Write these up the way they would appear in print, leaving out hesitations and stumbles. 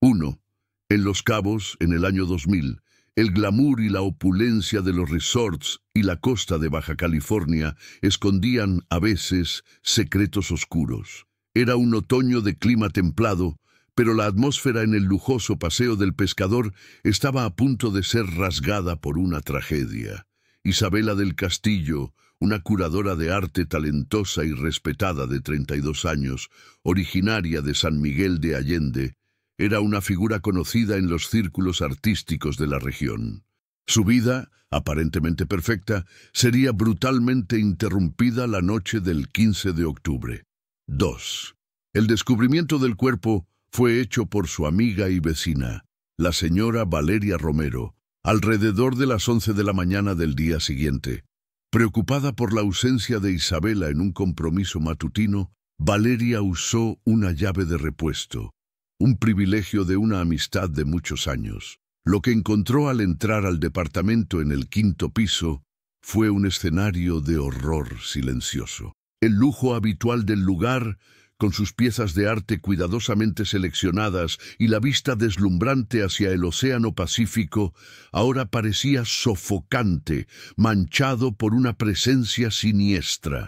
1. En Los Cabos, en el año 2000, el glamour y la opulencia de los resorts y la costa de Baja California escondían, a veces, secretos oscuros. Era un otoño de clima templado, pero la atmósfera en el lujoso Paseo del Pescador estaba a punto de ser rasgada por una tragedia. Isabela del Castillo, una curadora de arte talentosa y respetada de 32 años, originaria de San Miguel de Allende, era una figura conocida en los círculos artísticos de la región. Su vida, aparentemente perfecta, sería brutalmente interrumpida la noche del 15 de octubre. 2. El descubrimiento del cuerpo fue hecho por su amiga y vecina, la señora Valeria Romero, alrededor de las 11 de la mañana del día siguiente. Preocupada por la ausencia de Isabela en un compromiso matutino, Valeria usó una llave de repuesto, un privilegio de una amistad de muchos años. Lo que encontró al entrar al departamento en el 5º piso fue un escenario de horror silencioso. El lujo habitual del lugar, con sus piezas de arte cuidadosamente seleccionadas y la vista deslumbrante hacia el océano Pacífico, ahora parecía sofocante, manchado por una presencia siniestra.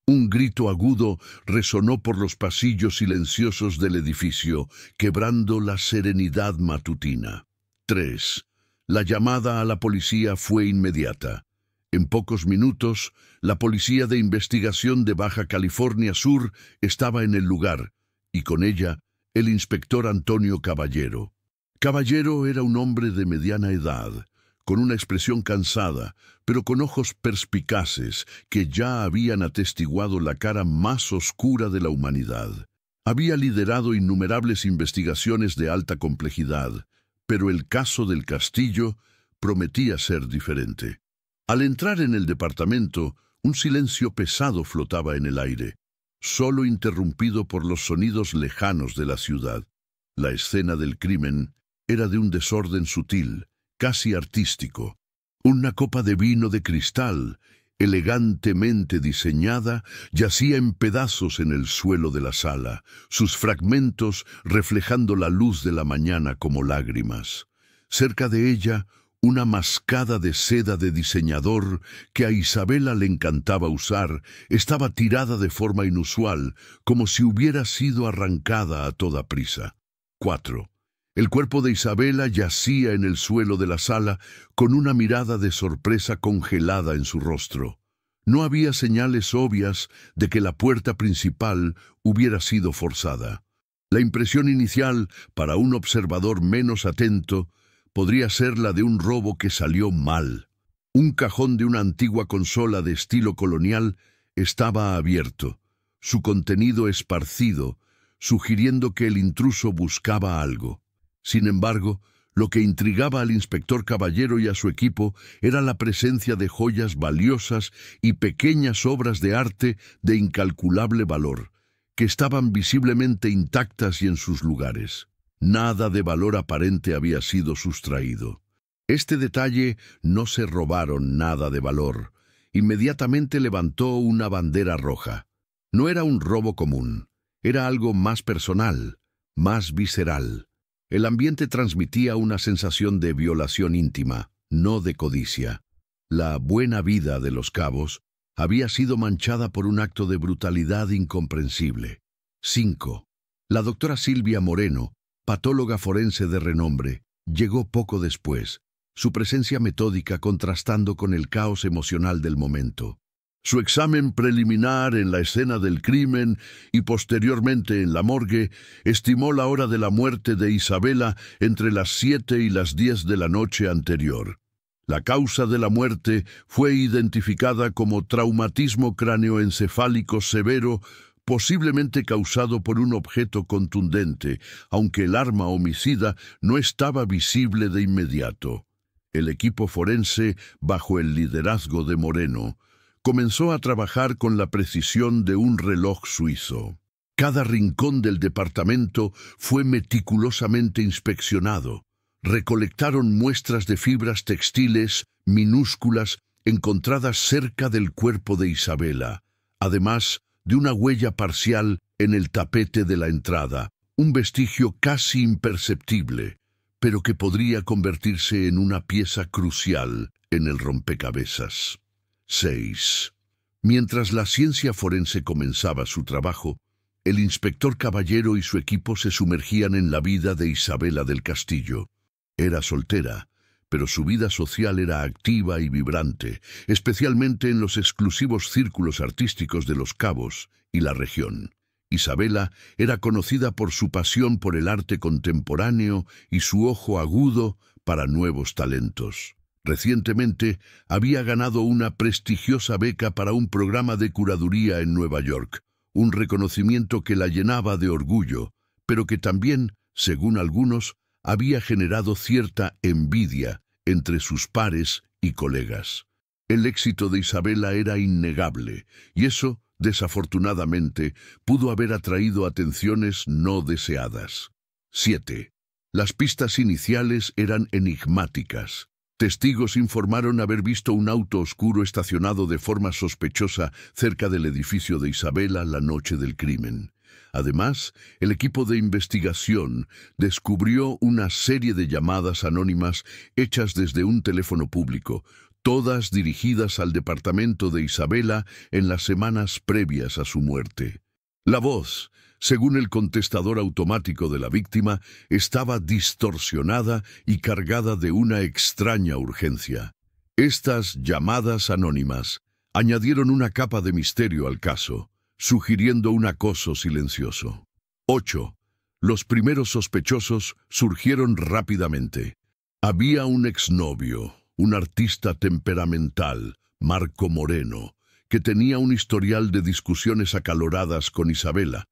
Un grito agudo resonó por los pasillos silenciosos del edificio, quebrando la serenidad matutina. 3. La llamada a la policía fue inmediata. En pocos minutos, la Policía de Investigación de Baja California Sur estaba en el lugar, y con ella, el inspector Antonio Caballero. Caballero era un hombre de mediana edad, con una expresión cansada, pero con ojos perspicaces que ya habían atestiguado la cara más oscura de la humanidad. Había liderado innumerables investigaciones de alta complejidad, pero el caso del Castillo prometía ser diferente. Al entrar en el departamento, un silencio pesado flotaba en el aire, solo interrumpido por los sonidos lejanos de la ciudad. La escena del crimen era de un desorden sutil, casi artístico. Una copa de vino de cristal, elegantemente diseñada, yacía en pedazos en el suelo de la sala, sus fragmentos reflejando la luz de la mañana como lágrimas. Cerca de ella, una mascada de seda de diseñador que a Isabela le encantaba usar estaba tirada de forma inusual, como si hubiera sido arrancada a toda prisa. 4. El cuerpo de Isabela yacía en el suelo de la sala con una mirada de sorpresa congelada en su rostro. No había señales obvias de que la puerta principal hubiera sido forzada. La impresión inicial, para un observador menos atento, podría ser la de un robo que salió mal. Un cajón de una antigua consola de estilo colonial estaba abierto, su contenido esparcido, sugiriendo que el intruso buscaba algo. Sin embargo, lo que intrigaba al inspector Caballero y a su equipo era la presencia de joyas valiosas y pequeñas obras de arte de incalculable valor, que estaban visiblemente intactas y en sus lugares. Nada de valor aparente había sido sustraído. Este detalle: no se robaron nada de valor. Inmediatamente levantó una bandera roja. No era un robo común, era algo más personal, más visceral. El ambiente transmitía una sensación de violación íntima, no de codicia. La buena vida de Los Cabos había sido manchada por un acto de brutalidad incomprensible. 5. La doctora Silvia Moreno, patóloga forense de renombre, llegó poco después, su presencia metódica contrastando con el caos emocional del momento. Su examen preliminar en la escena del crimen y posteriormente en la morgue estimó la hora de la muerte de Isabela entre las 7 y las 10 de la noche anterior. La causa de la muerte fue identificada como traumatismo cráneoencefálico severo, posiblemente causado por un objeto contundente, aunque el arma homicida no estaba visible de inmediato. El equipo forense, bajo el liderazgo de Moreno, comenzó a trabajar con la precisión de un reloj suizo. Cada rincón del departamento fue meticulosamente inspeccionado. Recolectaron muestras de fibras textiles minúsculas encontradas cerca del cuerpo de Isabela, además de una huella parcial en el tapete de la entrada, un vestigio casi imperceptible, pero que podría convertirse en una pieza crucial en el rompecabezas. 6. Mientras la ciencia forense comenzaba su trabajo, el inspector Caballero y su equipo se sumergían en la vida de Isabela del Castillo. Era soltera, pero su vida social era activa y vibrante, especialmente en los exclusivos círculos artísticos de Los Cabos y la región. Isabela era conocida por su pasión por el arte contemporáneo y su ojo agudo para nuevos talentos. Recientemente había ganado una prestigiosa beca para un programa de curaduría en Nueva York, un reconocimiento que la llenaba de orgullo, pero que también, según algunos, había generado cierta envidia entre sus pares y colegas. El éxito de Isabela era innegable, y eso, desafortunadamente, pudo haber atraído atenciones no deseadas. 7. Las pistas iniciales eran enigmáticas. Testigos informaron haber visto un auto oscuro estacionado de forma sospechosa cerca del edificio de Isabela la noche del crimen. Además, el equipo de investigación descubrió una serie de llamadas anónimas hechas desde un teléfono público, todas dirigidas al departamento de Isabela en las semanas previas a su muerte. La voz, según el contestador automático de la víctima, estaba distorsionada y cargada de una extraña urgencia. Estas llamadas anónimas añadieron una capa de misterio al caso, sugiriendo un acoso silencioso. 8. Los primeros sospechosos surgieron rápidamente. Había un exnovio, un artista temperamental, Marco Moreno, que tenía un historial de discusiones acaloradas con Isabela,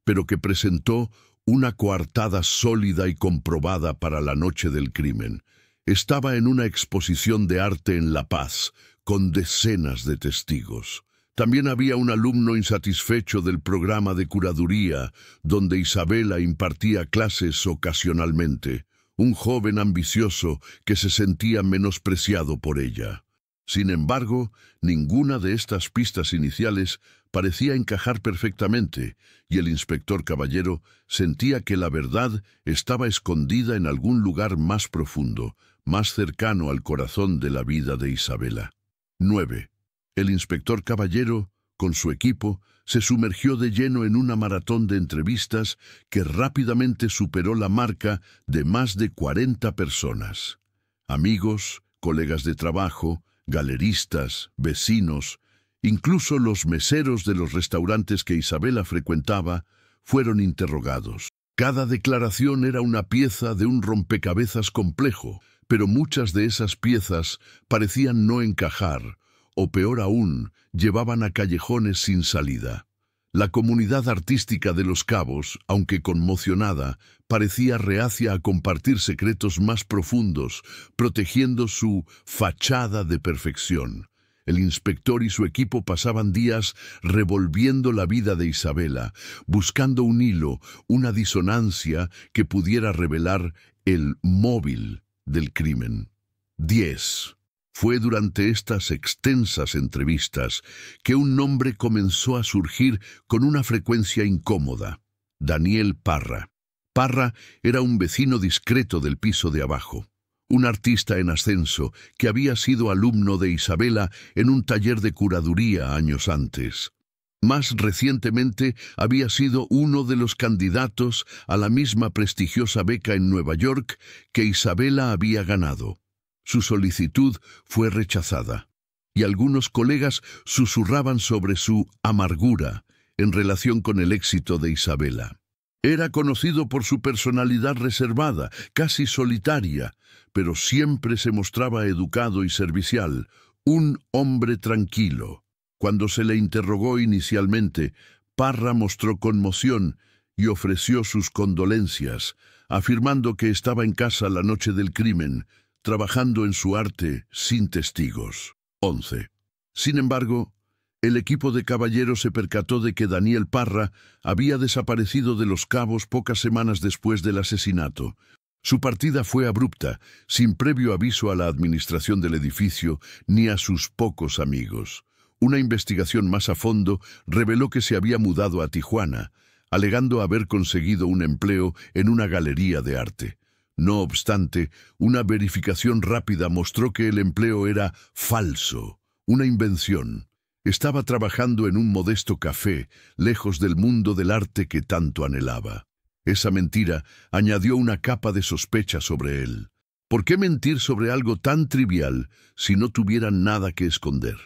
pero que presentó una coartada sólida y comprobada para la noche del crimen. Estaba en una exposición de arte en La Paz, con decenas de testigos. También había un alumno insatisfecho del programa de curaduría, donde Isabela impartía clases ocasionalmente, un joven ambicioso que se sentía menospreciado por ella. Sin embargo, ninguna de estas pistas iniciales parecía encajar perfectamente, y el inspector Caballero sentía que la verdad estaba escondida en algún lugar más profundo, más cercano al corazón de la vida de Isabela. 9. El inspector Caballero, con su equipo, se sumergió de lleno en una maratón de entrevistas que rápidamente superó la marca de más de 40 personas. Amigos, colegas de trabajo, galeristas, vecinos, incluso los meseros de los restaurantes que Isabela frecuentaba, fueron interrogados. Cada declaración era una pieza de un rompecabezas complejo, pero muchas de esas piezas parecían no encajar, o peor aún, llevaban a callejones sin salida. La comunidad artística de Los Cabos, aunque conmocionada, parecía reacia a compartir secretos más profundos, protegiendo su fachada de perfección. El inspector y su equipo pasaban días revolviendo la vida de Isabela, buscando un hilo, una disonancia que pudiera revelar el móvil del crimen. 10. Fue durante estas extensas entrevistas que un nombre comenzó a surgir con una frecuencia incómoda: Daniel Parra. Parra era un vecino discreto del piso de abajo, un artista en ascenso que había sido alumno de Isabela en un taller de curaduría años antes. Más recientemente había sido uno de los candidatos a la misma prestigiosa beca en Nueva York que Isabela había ganado. Su solicitud fue rechazada, y algunos colegas susurraban sobre su amargura en relación con el éxito de Isabela. Era conocido por su personalidad reservada, casi solitaria, pero siempre se mostraba educado y servicial, un hombre tranquilo. Cuando se le interrogó inicialmente, Parra mostró conmoción y ofreció sus condolencias, afirmando que estaba en casa la noche del crimen, trabajando en su arte sin testigos. 11. Sin embargo, el equipo de Caballeros se percató de que Daniel Parra había desaparecido de Los Cabos pocas semanas después del asesinato. Su partida fue abrupta, sin previo aviso a la administración del edificio ni a sus pocos amigos. Una investigación más a fondo reveló que se había mudado a Tijuana, alegando haber conseguido un empleo en una galería de arte. No obstante, una verificación rápida mostró que el empleo era falso, una invención. Estaba trabajando en un modesto café, lejos del mundo del arte que tanto anhelaba. Esa mentira añadió una capa de sospecha sobre él. ¿Por qué mentir sobre algo tan trivial si no tuviera nada que esconder?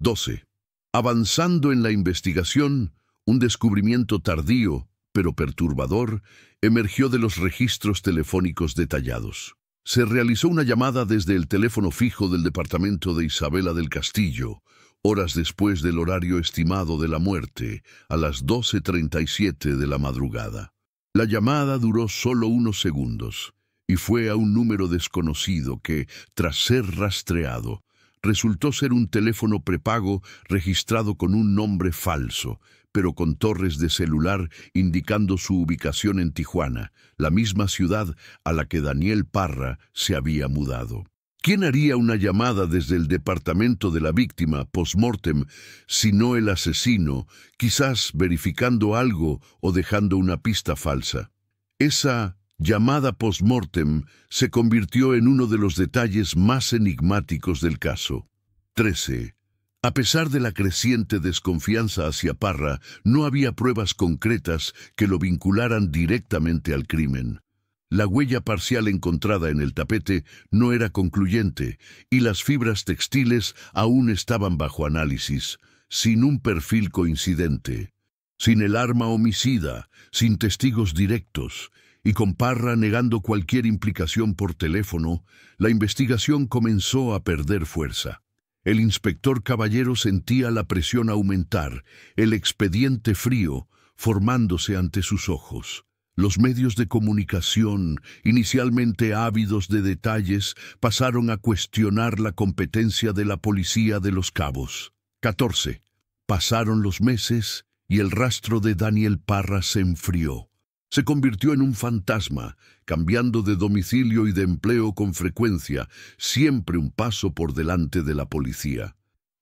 12. Avanzando en la investigación, un descubrimiento tardío, pero perturbador, emergió de los registros telefónicos detallados. Se realizó una llamada desde el teléfono fijo del departamento de Isabela del Castillo, horas después del horario estimado de la muerte, a las 12:37 de la madrugada. La llamada duró solo unos segundos, y fue a un número desconocido que, tras ser rastreado, resultó ser un teléfono prepago registrado con un nombre falso, pero con torres de celular indicando su ubicación en Tijuana, la misma ciudad a la que Daniel Parra se había mudado. ¿Quién haría una llamada desde el departamento de la víctima post-mortem, sino el asesino, quizás verificando algo o dejando una pista falsa? Esa llamada post-mortem se convirtió en uno de los detalles más enigmáticos del caso. 13. A pesar de la creciente desconfianza hacia Parra, no había pruebas concretas que lo vincularan directamente al crimen. La huella parcial encontrada en el tapete no era concluyente y las fibras textiles aún estaban bajo análisis, sin un perfil coincidente, sin el arma homicida, sin testigos directos, y con Parra negando cualquier implicación por teléfono, la investigación comenzó a perder fuerza. El inspector Caballero sentía la presión aumentar, el expediente frío formándose ante sus ojos. Los medios de comunicación, inicialmente ávidos de detalles, pasaron a cuestionar la competencia de la policía de Los Cabos. 14. Pasaron los meses y el rastro de Daniel Parra se enfrió. Se convirtió en un fantasma, cambiando de domicilio y de empleo con frecuencia, siempre un paso por delante de la policía.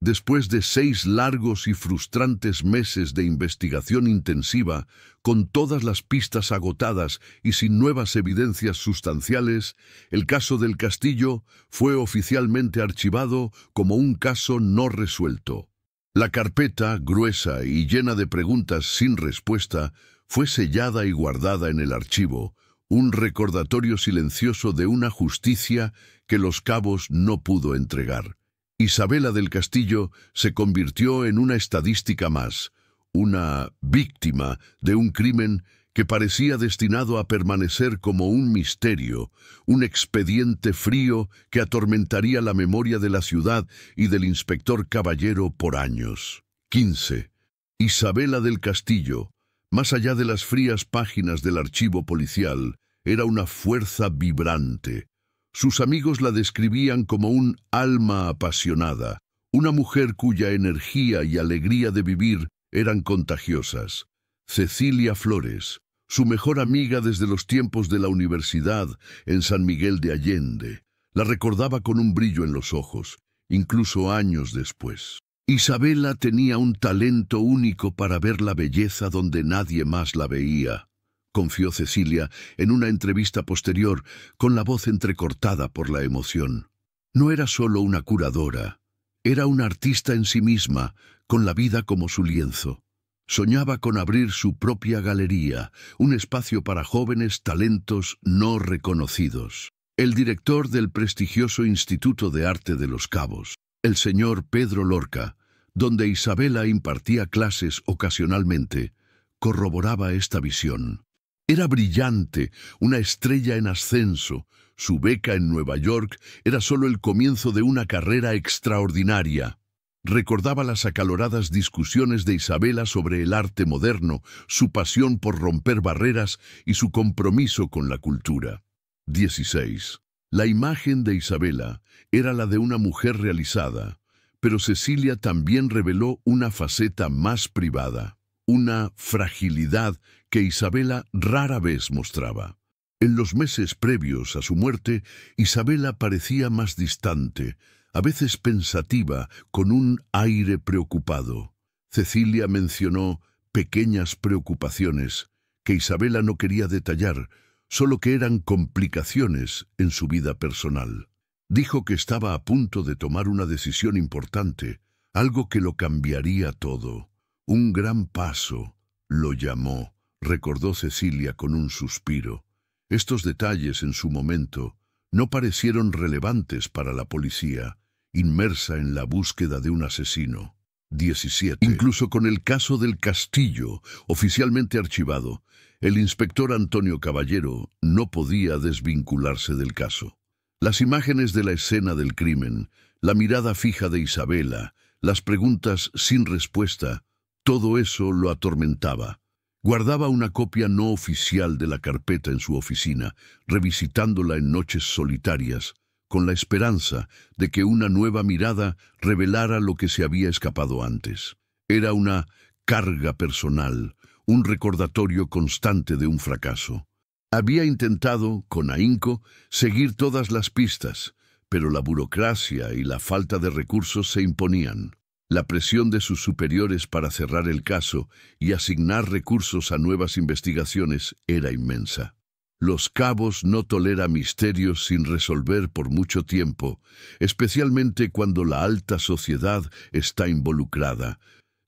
Después de 6 largos y frustrantes meses de investigación intensiva, con todas las pistas agotadas y sin nuevas evidencias sustanciales, el caso del Castillo fue oficialmente archivado como un caso no resuelto. La carpeta, gruesa y llena de preguntas sin respuesta, fue sellada y guardada en el archivo, un recordatorio silencioso de una justicia que Los Cabos no pudo entregar. Isabela del Castillo se convirtió en una estadística más, una víctima de un crimen que parecía destinado a permanecer como un misterio, un expediente frío que atormentaría la memoria de la ciudad y del inspector Caballero por años. 15. Isabela del Castillo, más allá de las frías páginas del archivo policial, era una fuerza vibrante. Sus amigos la describían como un alma apasionada, una mujer cuya energía y alegría de vivir eran contagiosas. Cecilia Flores, su mejor amiga desde los tiempos de la universidad en San Miguel de Allende, la recordaba con un brillo en los ojos, incluso años después. Isabela tenía un talento único para ver la belleza donde nadie más la veía, confió Cecilia en una entrevista posterior, con la voz entrecortada por la emoción. No era solo una curadora, era una artista en sí misma, con la vida como su lienzo. Soñaba con abrir su propia galería, un espacio para jóvenes talentos no reconocidos. El director del prestigioso Instituto de Arte de Los Cabos, el señor Pedro Lorca, donde Isabela impartía clases ocasionalmente, corroboraba esta visión. Era brillante, una estrella en ascenso. Su beca en Nueva York era solo el comienzo de una carrera extraordinaria. Recordaba las acaloradas discusiones de Isabela sobre el arte moderno, su pasión por romper barreras y su compromiso con la cultura. 16. La imagen de Isabela era la de una mujer realizada, pero Cecilia también reveló una faceta más privada, una fragilidad que Isabela rara vez mostraba. En los meses previos a su muerte, Isabela parecía más distante, a veces pensativa, con un aire preocupado. Cecilia mencionó pequeñas preocupaciones, que Isabela no quería detallar, solo que eran complicaciones en su vida personal. Dijo que estaba a punto de tomar una decisión importante, algo que lo cambiaría todo. Un gran paso, lo llamó, recordó Cecilia con un suspiro. Estos detalles en su momento no parecieron relevantes para la policía, inmersa en la búsqueda de un asesino. 17. Incluso con el caso del Castillo, oficialmente archivado, el inspector Antonio Caballero no podía desvincularse del caso. Las imágenes de la escena del crimen, la mirada fija de Isabela, las preguntas sin respuesta, todo eso lo atormentaba. Guardaba una copia no oficial de la carpeta en su oficina, revisitándola en noches solitarias, con la esperanza de que una nueva mirada revelara lo que se había escapado antes. Era una carga personal, un recordatorio constante de un fracaso. Había intentado, con ahínco, seguir todas las pistas, pero la burocracia y la falta de recursos se imponían. La presión de sus superiores para cerrar el caso y asignar recursos a nuevas investigaciones era inmensa. Los Cabos no tolera misterios sin resolver por mucho tiempo, especialmente cuando la alta sociedad está involucrada,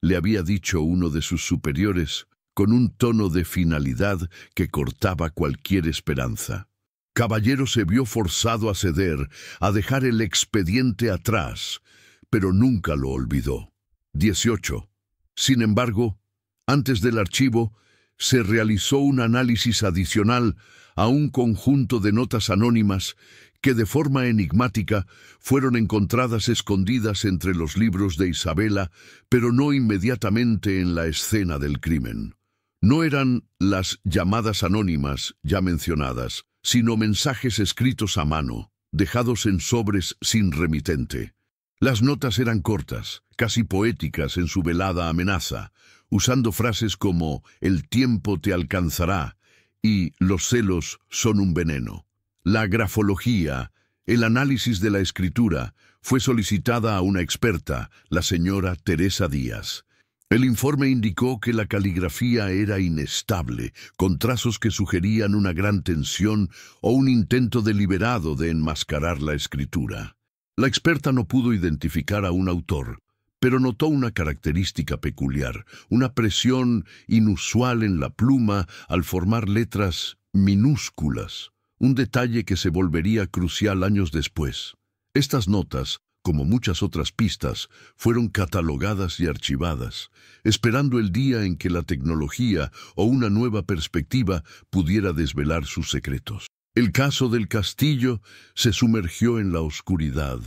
le había dicho uno de sus superiores, con un tono de finalidad que cortaba cualquier esperanza. Caballero se vio forzado a ceder, a dejar el expediente atrás, pero nunca lo olvidó. 18. Sin embargo, antes del archivo, se realizó un análisis adicional a un conjunto de notas anónimas que de forma enigmática fueron encontradas escondidas entre los libros de Isabela, pero no inmediatamente en la escena del crimen. No eran las llamadas anónimas ya mencionadas, sino mensajes escritos a mano, dejados en sobres sin remitente. Las notas eran cortas, casi poéticas en su velada amenaza, usando frases como «el tiempo te alcanzará» y «los celos son un veneno». La grafología, el análisis de la escritura, fue solicitada a una experta, la señora Teresa Díaz. El informe indicó que la caligrafía era inestable, con trazos que sugerían una gran tensión o un intento deliberado de enmascarar la escritura. La experta no pudo identificar a un autor, pero notó una característica peculiar, una presión inusual en la pluma al formar letras minúsculas, un detalle que se volvería crucial años después. Estas notas, como muchas otras pistas, fueron catalogadas y archivadas, esperando el día en que la tecnología o una nueva perspectiva pudiera desvelar sus secretos. El caso del Castillo se sumergió en la oscuridad,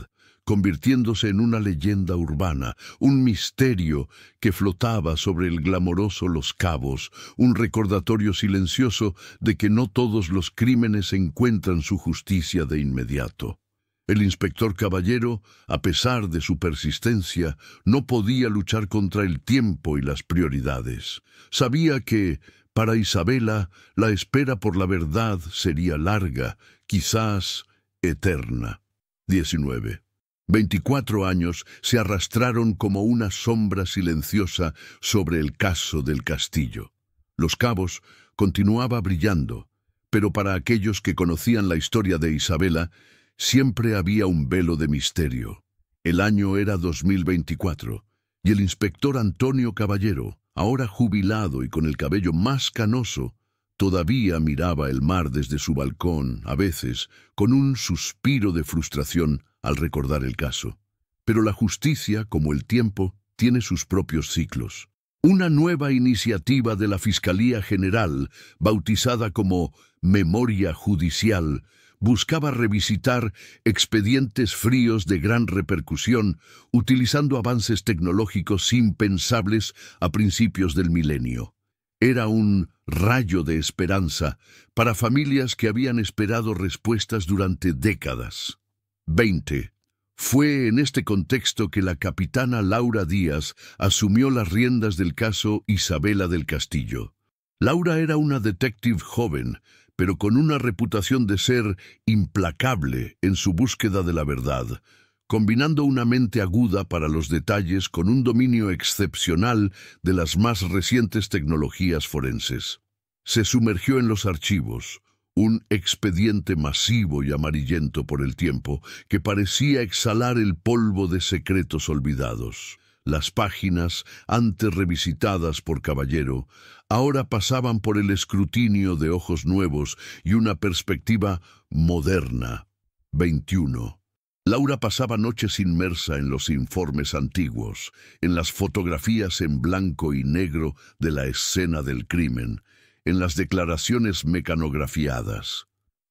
convirtiéndose en una leyenda urbana, un misterio que flotaba sobre el glamoroso Los Cabos, un recordatorio silencioso de que no todos los crímenes encuentran su justicia de inmediato. El inspector Caballero, a pesar de su persistencia, no podía luchar contra el tiempo y las prioridades. Sabía que, para Isabela, la espera por la verdad sería larga, quizás eterna. 19. 24 años se arrastraron como una sombra silenciosa sobre el caso del Castillo. Los Cabos continuaba brillando, pero para aquellos que conocían la historia de Isabela, siempre había un velo de misterio. El año era 2024, y el inspector Antonio Caballero, ahora jubilado y con el cabello más canoso, todavía miraba el mar desde su balcón, a veces, con un suspiro de frustración al recordar el caso. Pero la justicia, como el tiempo, tiene sus propios ciclos. Una nueva iniciativa de la Fiscalía General, bautizada como Memoria Judicial, buscaba revisitar expedientes fríos de gran repercusión, utilizando avances tecnológicos impensables a principios del milenio. Era un rayo de esperanza para familias que habían esperado respuestas durante décadas. 20. Fue en este contexto que la capitana Laura Díaz asumió las riendas del caso Isabela del Castillo. Laura era una detective joven, pero con una reputación de ser implacable en su búsqueda de la verdad, combinando una mente aguda para los detalles con un dominio excepcional de las más recientes tecnologías forenses. Se sumergió en los archivos, un expediente masivo y amarillento por el tiempo que parecía exhalar el polvo de secretos olvidados. Las páginas, antes revisitadas por Caballero, ahora pasaban por el escrutinio de ojos nuevos y una perspectiva moderna. 21. Laura pasaba noches inmersa en los informes antiguos, en las fotografías en blanco y negro de la escena del crimen, en las declaraciones mecanografiadas.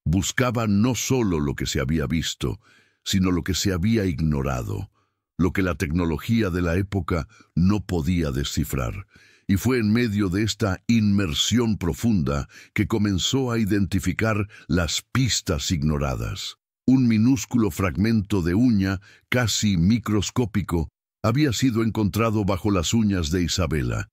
Buscaba no solo lo que se había visto, sino lo que se había ignorado, lo que la tecnología de la época no podía descifrar. Y fue en medio de esta inmersión profunda que comenzó a identificar las pistas ignoradas. Un minúsculo fragmento de uña, casi microscópico, había sido encontrado bajo las uñas de Isabela.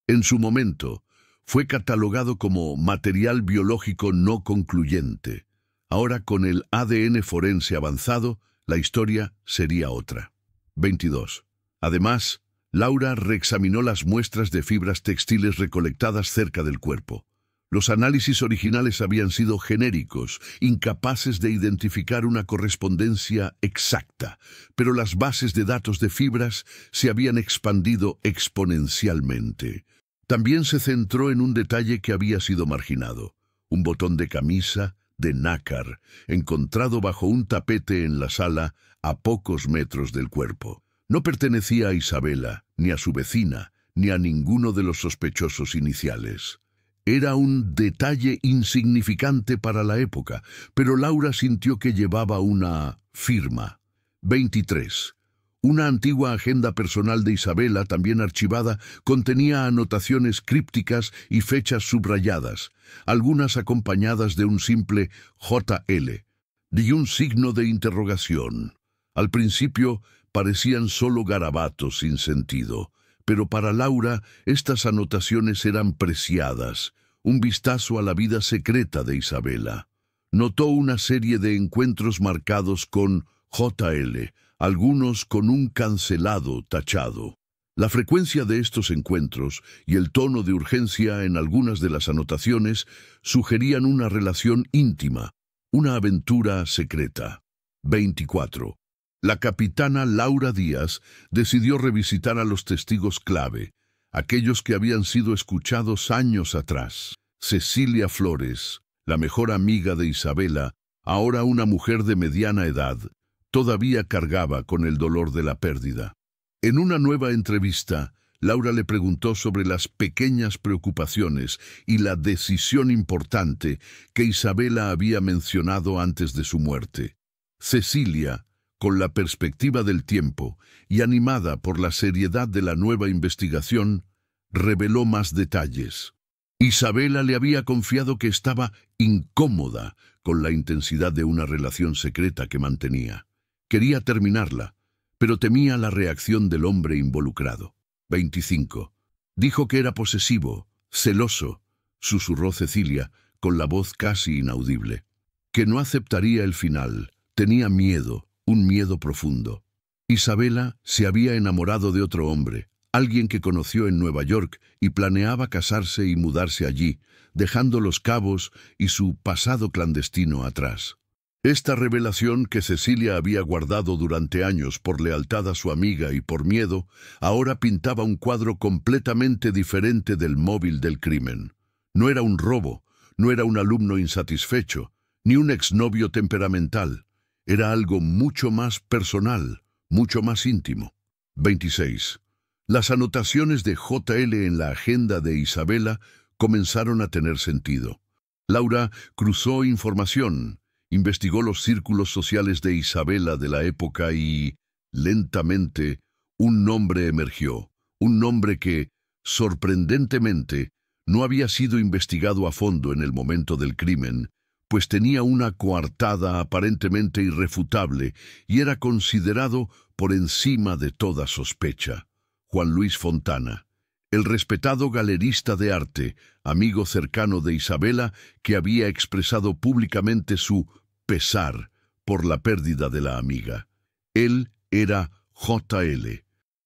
En su momento, fue catalogado como material biológico no concluyente. Ahora, con el ADN forense avanzado, la historia sería otra. 22. Además, Laura reexaminó las muestras de fibras textiles recolectadas cerca del cuerpo. Los análisis originales habían sido genéricos, incapaces de identificar una correspondencia exacta, pero las bases de datos de fibras se habían expandido exponencialmente. También se centró en un detalle que había sido marginado: un botón de camisa de nácar, encontrado bajo un tapete en la sala a pocos metros del cuerpo. No pertenecía a Isabela, ni a su vecina, ni a ninguno de los sospechosos iniciales. Era un detalle insignificante para la época, pero Laura sintió que llevaba una firma. 23. Una antigua agenda personal de Isabela, también archivada, contenía anotaciones crípticas y fechas subrayadas, algunas acompañadas de un simple JL y un signo de interrogación. Al principio parecían solo garabatos sin sentido, pero para Laura estas anotaciones eran preciadas, un vistazo a la vida secreta de Isabela. Notó una serie de encuentros marcados con JL, algunos con un cancelado tachado. La frecuencia de estos encuentros y el tono de urgencia en algunas de las anotaciones sugerían una relación íntima, una aventura secreta. 24. La capitana Laura Díaz decidió revisitar a los testigos clave, aquellos que habían sido escuchados años atrás. Cecilia Flores, la mejor amiga de Isabela, ahora una mujer de mediana edad, todavía cargaba con el dolor de la pérdida. En una nueva entrevista, Laura le preguntó sobre las pequeñas preocupaciones y la decisión importante que Isabela había mencionado antes de su muerte. Cecilia, con la perspectiva del tiempo y animada por la seriedad de la nueva investigación, reveló más detalles. Isabela le había confiado que estaba incómoda con la intensidad de una relación secreta que mantenía. Quería terminarla, pero temía la reacción del hombre involucrado. 25. Dijo que era posesivo, celoso, susurró Cecilia, con la voz casi inaudible. Que no aceptaría el final. Tenía miedo, un miedo profundo. Isabela se había enamorado de otro hombre, alguien que conoció en Nueva York, y planeaba casarse y mudarse allí, dejando Los Cabos y su pasado clandestino atrás. Esta revelación que Cecilia había guardado durante años por lealtad a su amiga y por miedo, ahora pintaba un cuadro completamente diferente del móvil del crimen. No era un robo, no era un alumno insatisfecho, ni un exnovio temperamental. Era algo mucho más personal, mucho más íntimo. 26. Las anotaciones de JL en la agenda de Isabela comenzaron a tener sentido. Laura cruzó información, investigó los círculos sociales de Isabela de la época y, lentamente, un nombre emergió. Un nombre que, sorprendentemente, no había sido investigado a fondo en el momento del crimen, pues tenía una coartada aparentemente irrefutable y era considerado por encima de toda sospecha. Juan Luis Fontana, el respetado galerista de arte, amigo cercano de Isabela, que había expresado públicamente su pesar por la pérdida de la amiga. Él era JL.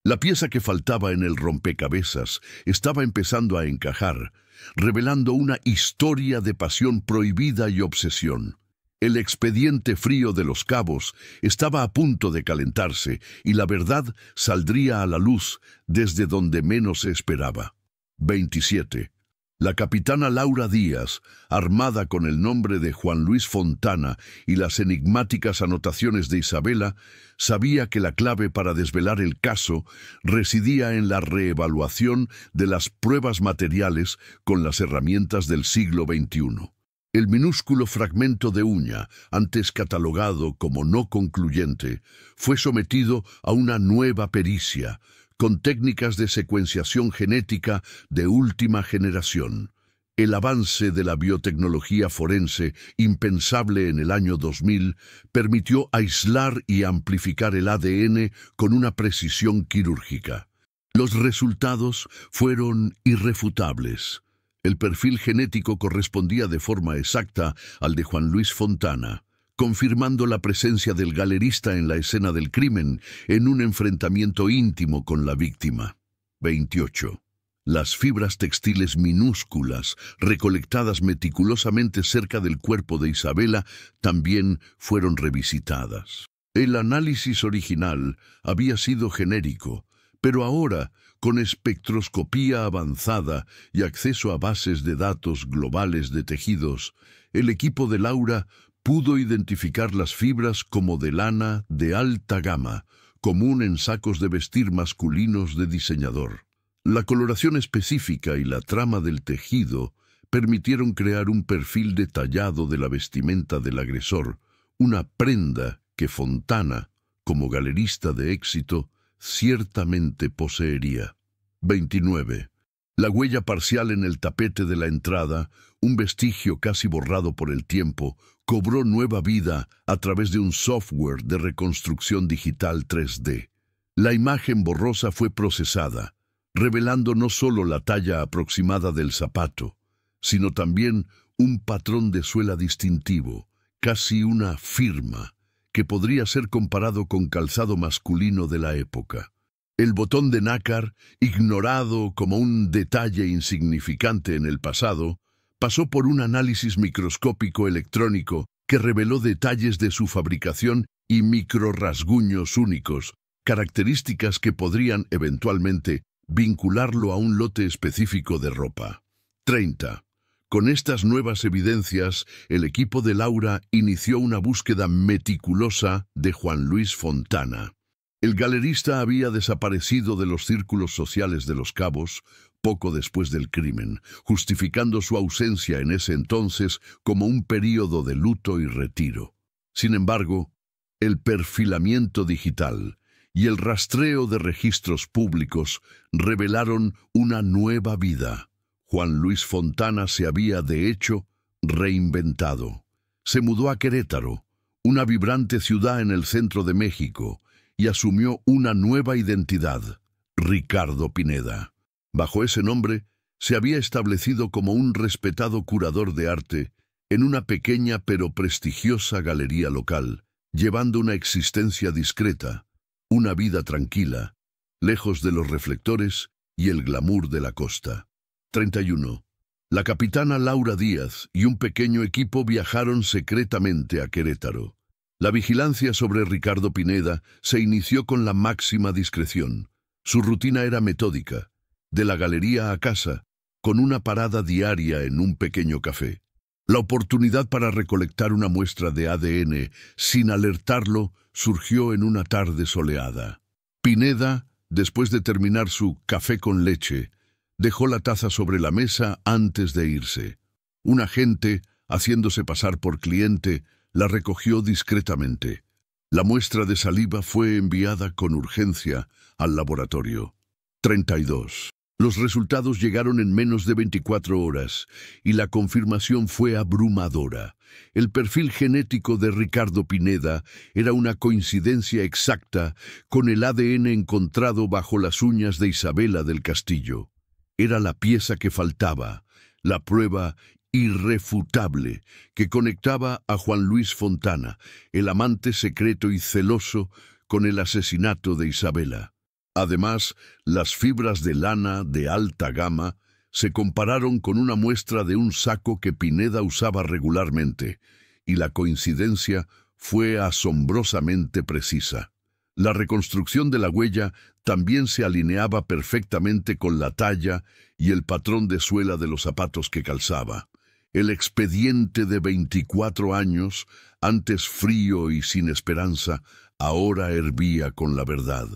La pieza que faltaba en el rompecabezas estaba empezando a encajar, revelando una historia de pasión prohibida y obsesión. El expediente frío de los cabos estaba a punto de calentarse y la verdad saldría a la luz desde donde menos se esperaba. 27. La capitana Laura Díaz, armada con el nombre de Juan Luis Fontana y las enigmáticas anotaciones de Isabela, sabía que la clave para desvelar el caso residía en la reevaluación de las pruebas materiales con las herramientas del siglo XXI. El minúsculo fragmento de uña, antes catalogado como no concluyente, fue sometido a una nueva pericia, con técnicas de secuenciación genética de última generación. El avance de la biotecnología forense, impensable en el año 2000, permitió aislar y amplificar el ADN con una precisión quirúrgica. Los resultados fueron irrefutables. El perfil genético correspondía de forma exacta al de Juan Luis Fontana, confirmando la presencia del galerista en la escena del crimen en un enfrentamiento íntimo con la víctima. 28. Las fibras textiles minúsculas, recolectadas meticulosamente cerca del cuerpo de Isabela, también fueron revisitadas. El análisis original había sido genérico, pero ahora, con espectroscopía avanzada y acceso a bases de datos globales de tejidos, el equipo de Laura pudo identificar las fibras como de lana de alta gama, común en sacos de vestir masculinos de diseñador. La coloración específica y la trama del tejido permitieron crear un perfil detallado de la vestimenta del agresor, una prenda que Fontana, como galerista de éxito, ciertamente poseería. 29. La huella parcial en el tapete de la entrada, un vestigio casi borrado por el tiempo, cobró nueva vida a través de un software de reconstrucción digital 3D. La imagen borrosa fue procesada, revelando no solo la talla aproximada del zapato, sino también un patrón de suela distintivo, casi una firma, que podría ser comparado con calzado masculino de la época. El botón de nácar, ignorado como un detalle insignificante en el pasado, pasó por un análisis microscópico electrónico que reveló detalles de su fabricación y microrasguños únicos, características que podrían eventualmente vincularlo a un lote específico de ropa. 30. Con estas nuevas evidencias, el equipo de Laura inició una búsqueda meticulosa de Juan Luis Fontana. El galerista había desaparecido de los círculos sociales de Los Cabos poco después del crimen, justificando su ausencia en ese entonces como un período de luto y retiro. Sin embargo, el perfilamiento digital y el rastreo de registros públicos revelaron una nueva vida. Juan Luis Fontana se había, de hecho, reinventado. Se mudó a Querétaro, una vibrante ciudad en el centro de México, y asumió una nueva identidad, Ricardo Pineda. Bajo ese nombre, se había establecido como un respetado curador de arte en una pequeña pero prestigiosa galería local, llevando una existencia discreta, una vida tranquila, lejos de los reflectores y el glamour de la costa. 31. La capitana Laura Díaz y un pequeño equipo viajaron secretamente a Querétaro. La vigilancia sobre Ricardo Pineda se inició con la máxima discreción. Su rutina era metódica, de la galería a casa, con una parada diaria en un pequeño café. La oportunidad para recolectar una muestra de ADN sin alertarlo surgió en una tarde soleada. Pineda, después de terminar su café con leche, dejó la taza sobre la mesa antes de irse. Un agente, haciéndose pasar por cliente, la recogió discretamente. La muestra de saliva fue enviada con urgencia al laboratorio. 32. Los resultados llegaron en menos de 24 horas y la confirmación fue abrumadora. El perfil genético de Ricardo Pineda era una coincidencia exacta con el ADN encontrado bajo las uñas de Isabela del Castillo. Era la pieza que faltaba, la prueba irrefutable que conectaba a Juan Luis Fontana, el amante secreto y celoso, con el asesinato de Isabela. Además, las fibras de lana de alta gama se compararon con una muestra de un saco que Pineda usaba regularmente, y la coincidencia fue asombrosamente precisa. La reconstrucción de la huella también se alineaba perfectamente con la talla y el patrón de suela de los zapatos que calzaba. El expediente de 24 años, antes frío y sin esperanza, ahora hervía con la verdad.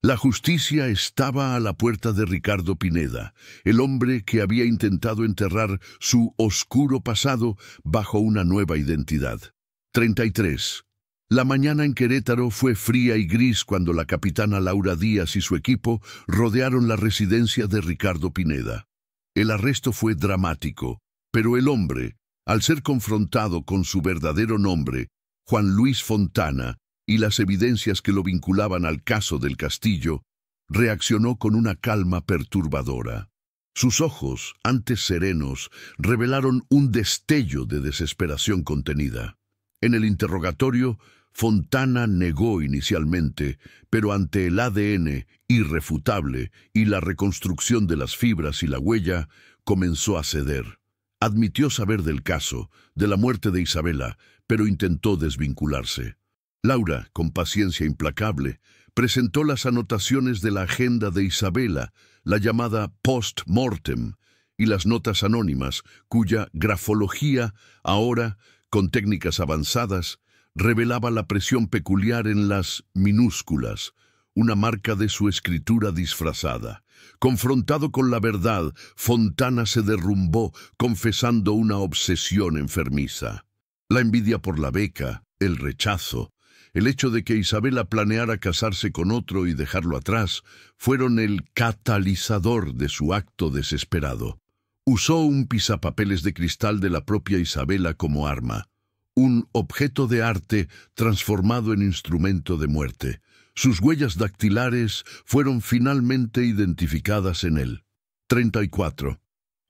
La justicia estaba a la puerta de Ricardo Pineda, el hombre que había intentado enterrar su oscuro pasado bajo una nueva identidad. 33. La mañana en Querétaro fue fría y gris cuando la capitana Laura Díaz y su equipo rodearon la residencia de Ricardo Pineda. El arresto fue dramático, pero el hombre, al ser confrontado con su verdadero nombre, Juan Luis Fontana, y las evidencias que lo vinculaban al caso del Castillo, reaccionó con una calma perturbadora. Sus ojos, antes serenos, revelaron un destello de desesperación contenida. En el interrogatorio, Fontana negó inicialmente, pero ante el ADN irrefutable y la reconstrucción de las fibras y la huella, comenzó a ceder. Admitió saber del caso, de la muerte de Isabela, pero intentó desvincularse. Laura, con paciencia implacable, presentó las anotaciones de la agenda de Isabela, la llamada post-mortem, y las notas anónimas, cuya grafología, ahora, con técnicas avanzadas, revelaba la presión peculiar en las minúsculas, una marca de su escritura disfrazada. Confrontado con la verdad, Fontana se derrumbó, confesando una obsesión enfermiza. La envidia por la beca, el rechazo, el hecho de que Isabela planeara casarse con otro y dejarlo atrás, fueron el catalizador de su acto desesperado. Usó un pisapapeles de cristal de la propia Isabela como arma, un objeto de arte transformado en instrumento de muerte. Sus huellas dactilares fueron finalmente identificadas en él. 34.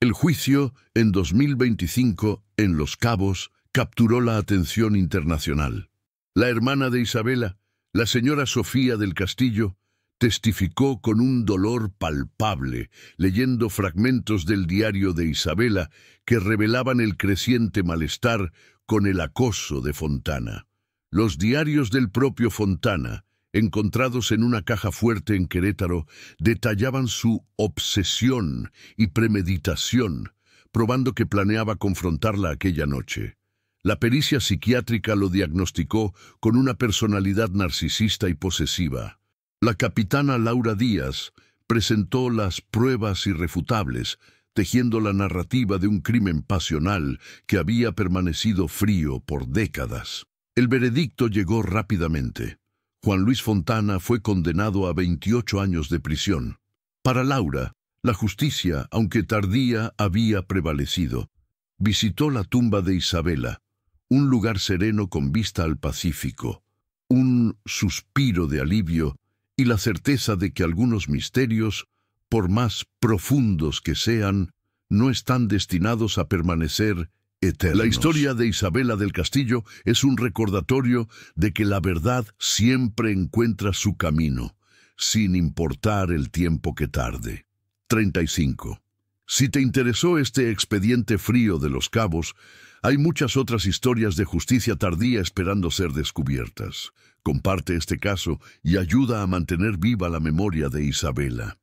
El juicio, en 2025, en Los Cabos, capturó la atención internacional. La hermana de Isabela, la señora Sofía del Castillo, testificó con un dolor palpable, leyendo fragmentos del diario de Isabela que revelaban el creciente malestar con el acoso de Fontana. Los diarios del propio Fontana, encontrados en una caja fuerte en Querétaro, detallaban su obsesión y premeditación, probando que planeaba confrontarla aquella noche. La pericia psiquiátrica lo diagnosticó con una personalidad narcisista y posesiva. La capitana Laura Díaz presentó las pruebas irrefutables, tejiendo la narrativa de un crimen pasional que había permanecido frío por décadas. El veredicto llegó rápidamente. Juan Luis Fontana fue condenado a 28 años de prisión. Para Laura, la justicia, aunque tardía, había prevalecido. Visitó la tumba de Isabela, un lugar sereno con vista al Pacífico, un suspiro de alivio y la certeza de que algunos misterios, por más profundos que sean, no están destinados a permanecer eternos. La historia de Isabela del Castillo es un recordatorio de que la verdad siempre encuentra su camino, sin importar el tiempo que tarde. 35. Si te interesó este expediente frío de Los Cabos, hay muchas otras historias de justicia tardía esperando ser descubiertas. Comparte este caso y ayuda a mantener viva la memoria de Isabela.